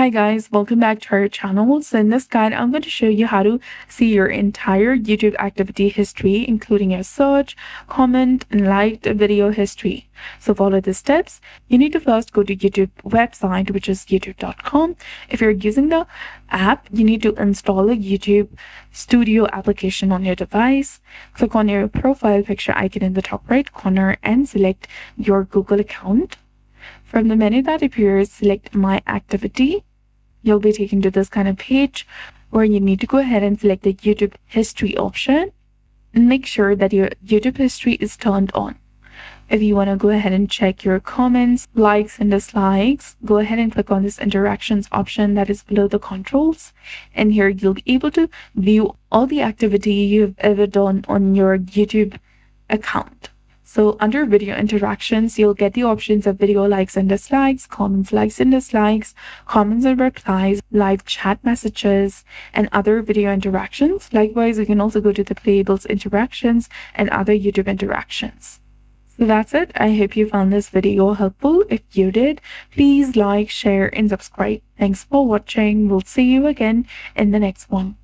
Hi guys, welcome back to our channel. So in this guide, I'm going to show you how to see your entire YouTube activity history, including your search, comment, and liked video history. So follow the steps. You need to first go to YouTube website, which is youtube.com. If you're using the app, you need to install a YouTube Studio application on your device. Click on your profile picture icon in the top right corner and select your Google account. From the menu that appears, select My Activity. You'll be taken to this kind of page where you need to go ahead and select the YouTube History option and make sure that your YouTube History is turned on. If you want to go ahead and check your comments, likes, and dislikes, go ahead and click on this Interactions option that is below the controls. And here you'll be able to view all the activity you've ever done on your YouTube account. So under video interactions, you'll get the options of video likes and dislikes, comments, likes and dislikes, comments and replies, live chat messages, and other video interactions. Likewise, you can also go to the playables interactions and other YouTube interactions. So that's it. I hope you found this video helpful. If you did, please like, share, and subscribe. Thanks for watching. We'll see you again in the next one.